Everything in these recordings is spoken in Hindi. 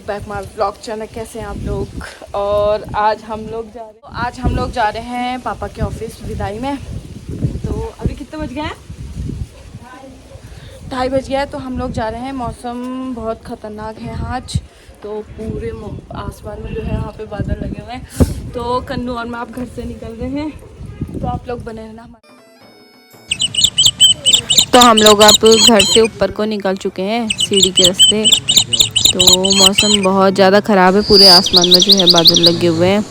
Back my vlog channel. कैसे हैं आप लोग? और आज हम लोग जा रहे हैं पापा के ऑफिस विदाई में। तो अभी कितने बज गए हैं? 2:30 बज गया है। तो हम लोग जा रहे हैं। मौसम बहुत ख़तरनाक है आज, तो पूरे आसमान में जो है यहाँ पे बादल लगे हुए हैं। तो कन्नू और मैं आप घर से निकल रहे हैं, तो आप लोग बने रहना हमारे। तो हम लोग अब घर से ऊपर को निकल चुके हैं सीढ़ी के रास्ते। तो मौसम बहुत ज़्यादा ख़राब है, पूरे आसमान में जो है बादल लगे हुए हैं।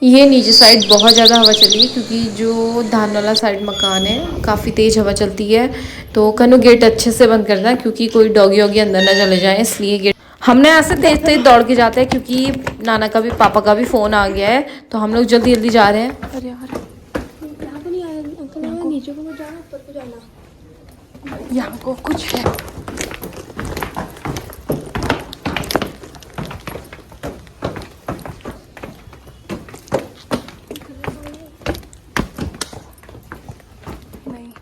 ये नीचे साइड बहुत ज़्यादा हवा चली है, क्योंकि जो धान वाला साइड मकान है काफ़ी तेज़ हवा चलती है। तो कन्नू गेट अच्छे से बंद करना, क्योंकि कोई डॉगी वॉगी अंदर ना चले जाए, इसलिए गेट हमने ऐसे तेज तेज दौड़ के जाते हैं, क्योंकि नाना का भी पापा का भी फ़ोन आ गया है। तो हम लोग जल्दी जल्दी जा रहे हैं। अरे यार यहाँ पे नहीं आया अंकल, यहाँ नीचे को मत जाना, ऊपर को जाना। यहाँ को कुछ है। नहीं,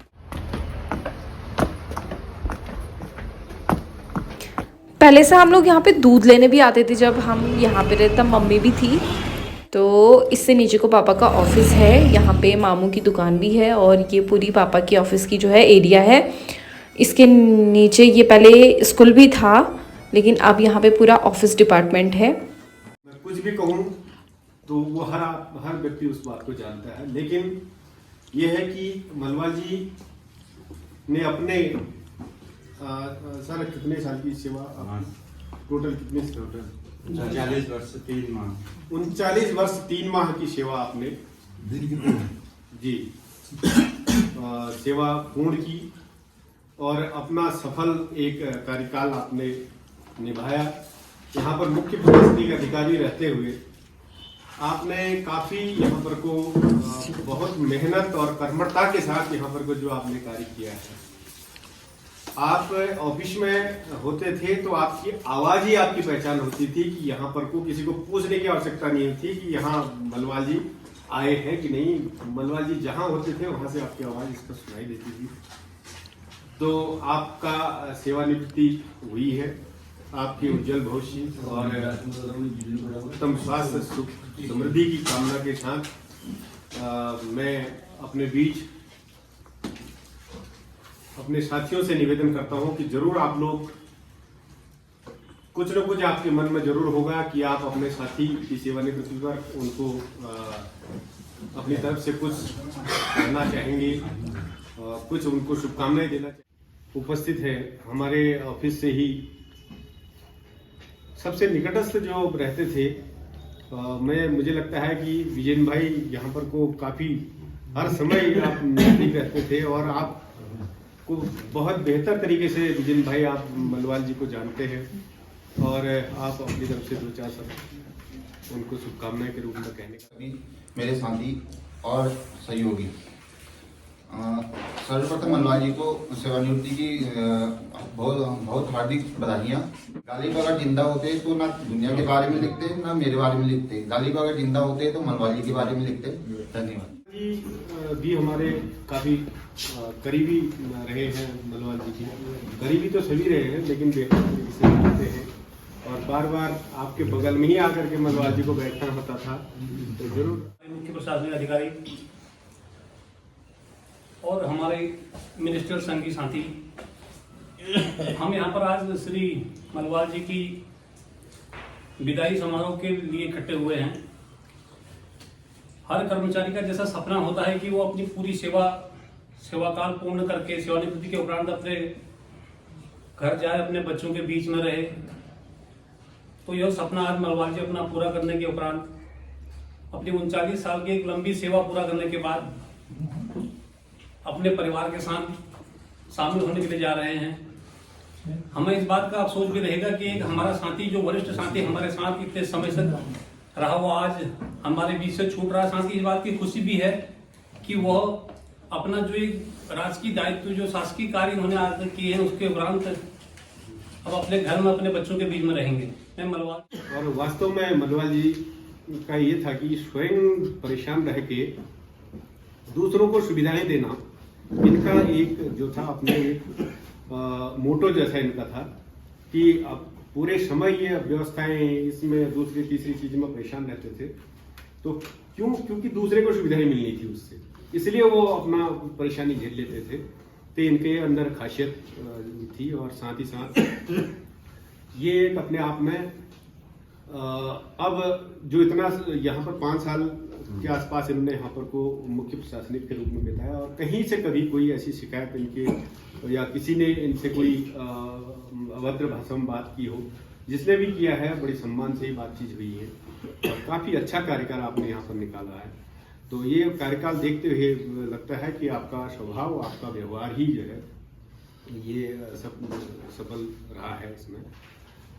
पहले से हम लोग यहाँ पे दूध लेने भी आते थे जब हम यहाँ पे रहते, तब मम्मी भी थी। तो इससे नीचे को पापा का ऑफिस है, यहाँ पे मामू की दुकान भी है, और ये पूरी पापा की ऑफिस की जो है एरिया है। इसके नीचे ये पहले स्कूल भी था, लेकिन अब यहाँ पे पूरा ऑफिस डिपार्टमेंट है। मैं कुछ भी कहूँ तो वो हर व्यक्ति उस बात को जानता है, लेकिन ये है कि मलवा जी ने अपने सर कितने साल की सेवा, टोटल कितने? टोटल 39 वर्ष 3 माह। 39 वर्ष 3 माह की सेवा आपने जी सेवा पूर्ण की, और अपना सफल एक कार्यकाल आपने निभाया। यहाँ पर मुख्य प्रशासनिक अधिकारी रहते हुए आपने काफ़ी यहाँ पर को बहुत मेहनत और कर्मठता के साथ यहाँ पर को जो आपने कार्य किया है। आप ऑफिस में होते थे तो आपकी आवाज़ ही आपकी पहचान होती थी, कि यहाँ पर को किसी को पूछने की आवश्यकता नहीं थी कि यहाँ मलवाल जी आए हैं कि नहीं। मलवाल जी जहाँ होते थे वहाँ से आपकी आवाज़ इसका सुनाई देती थी। तो आपका सेवानिवृत्ति हुई है, आपके उज्जवल भविष्य और उत्तम स्वास्थ्य सुख समृद्धि की कामना के साथ मैं अपने बीच अपने साथियों से निवेदन करता हूं कि जरूर आप लोग कुछ न कुछ आपके मन में जरूर होगा कि आप अपने साथी की सेवानिवृत्ति पर उनको अपनी तरफ से कुछ करना चाहेंगे, कुछ उनको शुभकामनाएं देना चाहेंगे। उपस्थित है हमारे ऑफिस से ही सबसे निकटस्थ जो रहते थे, मुझे लगता है कि विजयन भाई यहाँ पर को काफ़ी हर समय आप नजदीक रहते थे, और आप को बहुत बेहतर तरीके से विजयन भाई आप मलवाल जी को जानते हैं, और आप अपनी तरफ से 2-4 शब्द उनको शुभकामनाएं के रूप में कहने का। मेरे साथी और सहयोगी सर्वप्रथम मलवाल जी को सेवानिवृत्ति की बहुत हार्दिक बधाइयाँ। गालिब अगर जिंदा होते तो ना दुनिया के बारे में लिखते, ना मेरे बारे में लिखते। गालिब अगर जिंदा होते तो मलवाल जी के बारे में लिखते। धन्यवाद। भी हमारे काफ़ी करीबी रहे हैं मलवाल जी की। करीबी तो सभी रहे हैं, लेकिन बेहतर तरीके से रहते हैं, और बार बार आपके बगल में ही आकर के मलवाल जी को बैठना होता था। तो जरूर मुख्य प्रशासनिक अधिकारी और हमारे मिनिस्टर संघ की साथी, हम यहाँ पर आज श्री मलवाल जी की विदाई समारोह के लिए इकट्ठे हुए हैं। हर कर्मचारी का जैसा सपना होता है कि वो अपनी पूरी सेवाकाल पूर्ण करके सेवानिवृत्ति के उपरांत अपने घर जाए, अपने बच्चों के बीच में रहे। तो यह सपना आज मलवाल जी अपना पूरा करने के उपरांत अपनी 39 साल की एक लंबी सेवा पूरा करने के बाद अपने परिवार के साथ शामिल होने के लिए जा रहे हैं। हमें इस बात का अफसोस भी रहेगा कि एक हमारा साथी, जो वरिष्ठ साथी हमारे साथ इतने समय से रहा, वो आज हमारे बीच से छूट रहा है। साथ ही इस बात की खुशी भी है कि वह अपना जो एक राजकीय दायित्व, जो शासकीय कार्य उन्होंने आज तक किए हैं, उसके उपरांत अब अपने घर में अपने बच्चों के बीच में रहेंगे। मैं मलवाल और वास्तव में मलवाल जी का ये था कि स्वयं परेशान रह के दूसरों को सुविधाएं देना, इनका एक जो था अपने एक मोटो जैसा इनका था कि अब पूरे समय ये व्यवस्थाएं इसमें दूसरी तीसरी चीज में परेशान रहते थे। तो क्योंकि दूसरे को सुविधाएं मिलनी थी उससे, इसलिए वो अपना परेशानी झेल लेते थे। तो इनके अंदर खासियत थी और साथ ही साथ ये एक अपने आप में अब जो इतना यहाँ पर 5 साल के आसपास इन्होंने यहाँ पर को मुख्य प्रशासनिक के रूप में बिताया और कहीं से कभी कोई ऐसी शिकायत इनके या किसी ने इनसे कोई अभद्र भाषा में बात की हो, जिसने भी किया है बड़ी सम्मान से ही बातचीत हुई है और काफ़ी अच्छा कार्यकाल आपने यहाँ पर निकाला है। तो ये कार्यकाल देखते हुए लगता है कि आपका स्वभाव, आपका व्यवहार ही जो है ये सब सफल रहा है इसमें।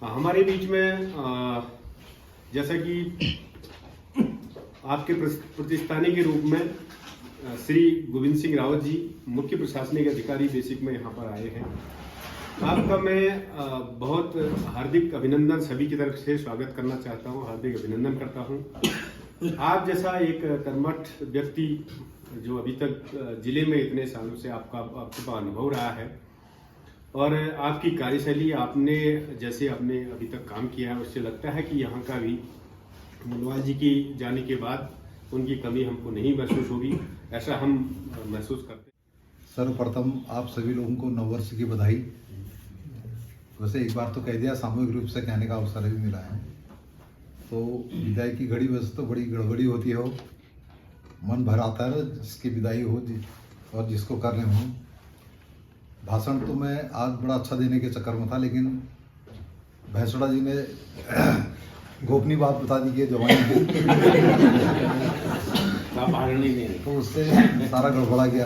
हमारे बीच में जैसा कि आपके प्रतिस्थानी के रूप में श्री गोविंद सिंह रावत जी मुख्य प्रशासनिक अधिकारी बेसिक में यहाँ पर आए हैं। आपका मैं बहुत हार्दिक अभिनंदन सभी की तरफ से स्वागत करना चाहता हूँ, हार्दिक अभिनंदन करता हूँ। आप जैसा एक कर्मठ व्यक्ति जो अभी तक जिले में इतने सालों से आपके पास अनुभव रहा है और आपकी कार्यशैली आपने जैसे आपने अभी तक काम किया है, उससे लगता है कि यहाँ का भी मनवाल जी की जाने के बाद उनकी कमी हमको नहीं महसूस होगी, ऐसा हम महसूस करते हैं। सर्वप्रथम आप सभी लोगों को नववर्ष की बधाई। वैसे एक बार तो कह दिया, सामूहिक रूप से कहने का अवसर भी मिला है। तो विदाई की घड़ी वैसे तो बड़ी गड़बड़ी होती है, मन भर आता है जिसकी विदाई हो और जिसको करने हो। भाषण तो मैं आज बड़ा अच्छा देने के चक्कर में था, लेकिन भैंसुड़ा जी ने गोपनीय बात बता दी कि जवानी है तो उससे सारा गड़बड़ा गया।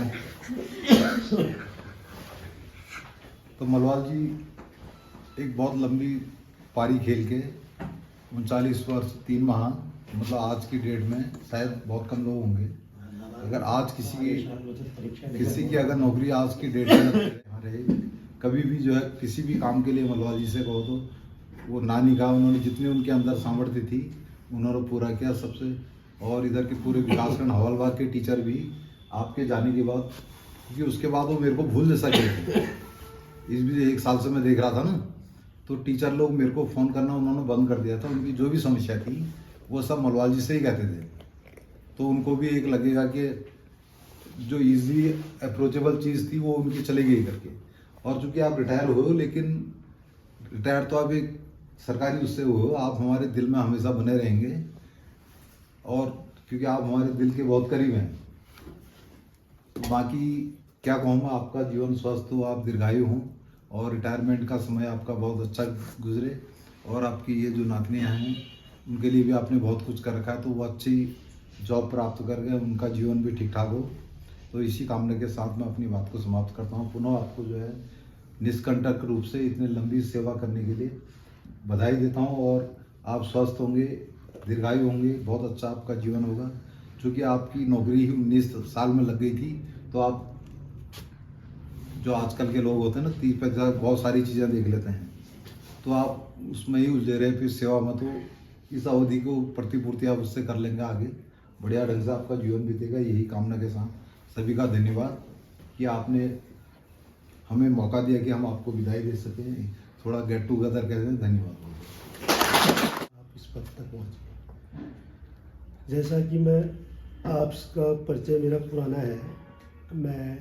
तो मलवाल जी एक बहुत लंबी पारी खेल के 39 वर्ष 3 माह, मतलब आज की डेट में शायद बहुत कम लोग होंगे। अगर आज किसी की अगर नौकरी आज की डेट में रहे, कभी भी जो है किसी भी काम के लिए मलवाल जी से कहो तो वो नानी का उन्होंने जितनी उनके अंदर सामर्थ्य थी उन्होंने पूरा किया सबसे। और इधर के पूरे विकासखंड हवलबाग के टीचर भी आपके जाने के बाद, क्योंकि उसके बाद वो मेरे को भूल जैसा गए थे। इस भी 1 साल से मैं देख रहा था ना, तो टीचर लोग मेरे को फ़ोन करना उन्होंने बंद कर दिया था। उनकी जो भी समस्या थी वो सब मलवाल जी से ही कहते थे। तो उनको भी एक लगेगा कि जो ईजी अप्रोचेबल चीज़ थी वो उनकी चली गई करके। और चूँकि आप रिटायर हो, लेकिन रिटायर तो आप एक सरकारी उससे हो, आप हमारे दिल में हमेशा बने रहेंगे। और क्योंकि आप हमारे दिल के बहुत करीब हैं। बाकी क्या कहूँ, आपका जीवन स्वस्थ हो, आप दीर्घायु हों और रिटायरमेंट का समय आपका बहुत अच्छा गुजरे। और आपकी ये जो नातनियाँ हैं उनके लिए भी आपने बहुत कुछ कर रखा है, तो वो अच्छी जॉब प्राप्त करके उनका जीवन भी ठीक ठाक हो। तो इसी कामना के साथ मैं अपनी बात को समाप्त करता हूँ। पुनः आपको जो है निष्कंटक रूप से इतने लंबी सेवा करने के लिए बधाई देता हूँ। और आप स्वस्थ होंगे, दीर्घायु होंगे, बहुत अच्छा आपका जीवन होगा। क्योंकि आपकी नौकरी ही 19 साल में लग गई थी, तो आप जो आजकल के लोग होते हैं ना 30-50 बहुत सारी चीज़ें देख लेते हैं, तो आप उसमें ही उलझे रहे फिर सेवा में। तो इस अवधि को प्रतिपूर्ति आप उससे कर लेंगे, आगे बढ़िया ढंग से आपका जीवन बीतेगा। यही कामना के साथ सभी का धन्यवाद कि आपने हमें मौका दिया कि हम आपको विदाई दे सकें, थोड़ा गेट टुगेदर कहते हैं। धन्यवाद। आप इस पद तक पहुँचे। जैसा कि मैं आपका परिचय मेरा पुराना है, मैं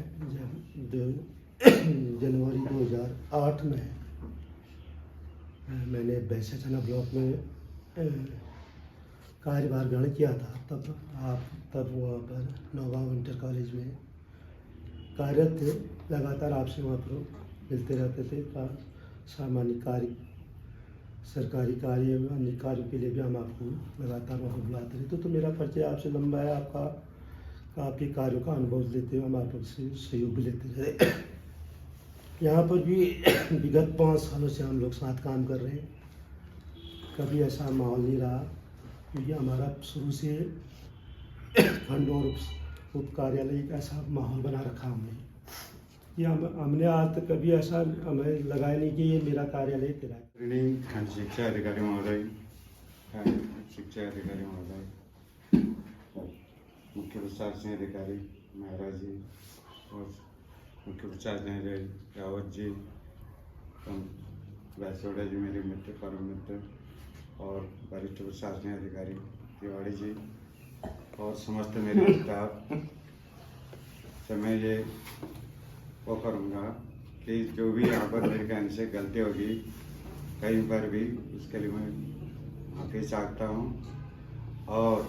जब जनवरी 2008 में मैंने बैसाछाना ब्लॉक में कार्यभार ग्रहण किया था। तब वहाँ पर नौगांव इंटर कॉलेज में कार्यरत थे। लगातार आपसे वहाँ पर मिलते रहते थे। सामान्य कार्य, सरकारी कार्य में अन्य कार्यों के लिए भी हम आपको लगातार वहाँ पर बुलाते रहते। तो मेरा परिचय आपसे लंबा है। आपके कार्यों का अनुभव लेते हुए हम आपसे सहयोग भी लेते रहे। यहाँ पर भी विगत 5 सालों से हम लोग साथ काम कर रहे हैं। कभी ऐसा माहौल नहीं रहा, क्योंकि हमारा शुरू से खंड और उप कार्यालय एक ऐसा माहौल बना रखा हमने कि हमने आज तक कभी ऐसा हमें लगाया नहीं कि ये मेरा कार्यालय तेरा है। खंड शिक्षा अधिकारी महोदय, शिक्षा अधिकारी महोदय, मुख्य प्रशासनिक अधिकारी महाराज जी और मुख्य प्रशासनिक रावत जी, भैंसोड़ा जी मेरे मित्र, परम मित्र, और वरिष्ठ प्रशासनिक अधिकारी तिवारी जी और समस्त मेरे स्टाफ से मैं ये वो करूँगा कि जो भी यहाँ पर मेरे कहने से गलती होगी कहीं पर भी, उसके लिए मैं माफी चाहता हूँ। और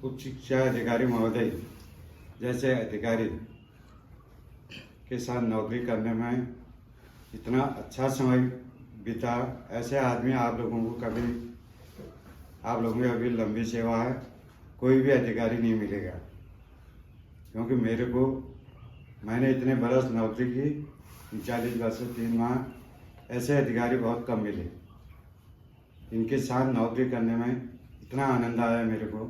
उच्च शिक्षा अधिकारी महोदय जैसे अधिकारी के साथ नौकरी करने में इतना अच्छा समय बिता, ऐसे आदमी आप लोगों को कभी, आप लोगों की अभी लंबी सेवा है, कोई भी अधिकारी नहीं मिलेगा। क्योंकि मेरे को, मैंने इतने बरस नौकरी की, 40 वर्ष 3 माह, ऐसे अधिकारी बहुत कम मिले। इनके साथ नौकरी करने में इतना आनंद आया मेरे को,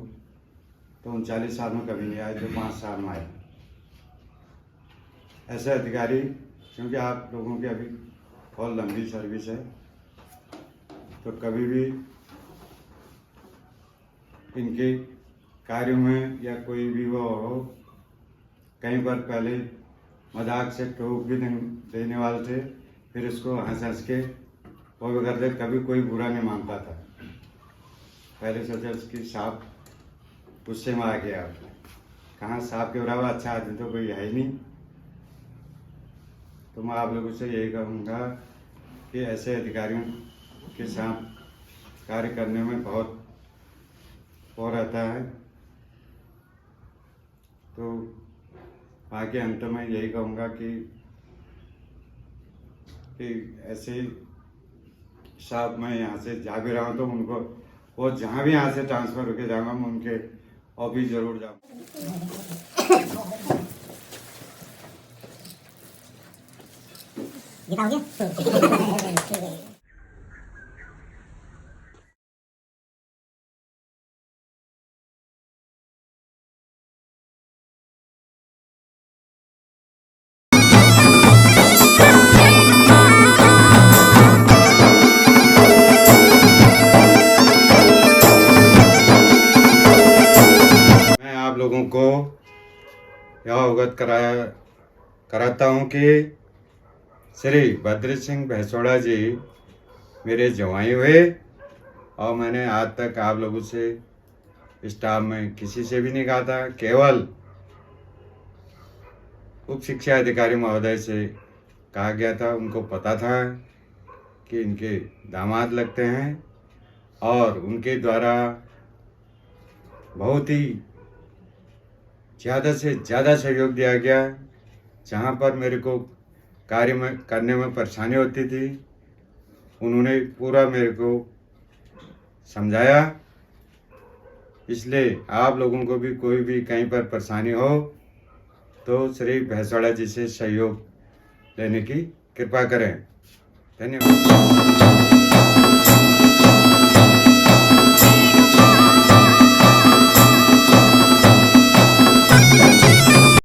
तो 39 साल में कभी नहीं आए, जो 5 साल में आए। ऐसे अधिकारी, क्योंकि आप लोगों की अभी बहुत लंबी सर्विस है, तो कभी भी इनके कार्यों में या कोई भी वो हो, कहीं पर पहले मजाक से टोक भी देने वाले थे, फिर उसको हंस हंस के वो भी करते, कभी कोई बुरा नहीं मानता था। पहले सोचा उसकी साहब गुस्से में आ गया, कहाँ साहब के बराबर अच्छा आदमी तो कोई है ही नहीं। तो मैं आप लोगों से यही कहूँगा कि ऐसे अधिकारियों के साथ कार्य करने में बहुत वो रहता है। तो आगे अंत में यही कहूँगा कि ऐसे साहब मैं यहाँ से जा भी रहा हूँ, तो उनको वो जहाँ भी यहाँ से ट्रांसफ़र होके जाऊँगा, मैं उनके ऑफिस ज़रूर जाऊँगा। मैं आप लोगों को यह अवगत कराता हूँ कि श्री भद्र सिंह भैंसोड़ा जी मेरे जवाई हुए, और मैंने आज तक आप लोगों से, स्टाफ में किसी से भी नहीं कहा था, केवल उप शिक्षा अधिकारी महोदय से कहा गया था। उनको पता था कि इनके दामाद लगते हैं, और उनके द्वारा बहुत ही ज़्यादा से ज़्यादा सहयोग दिया गया। जहाँ पर मेरे को कार्य में करने में परेशानी होती थी, उन्होंने पूरा मेरे को समझाया। इसलिए आप लोगों को भी कोई भी कहीं पर परेशानी हो तो श्री भैंसोड़ा जी से सहयोग लेने की कृपा करें। धन्यवाद।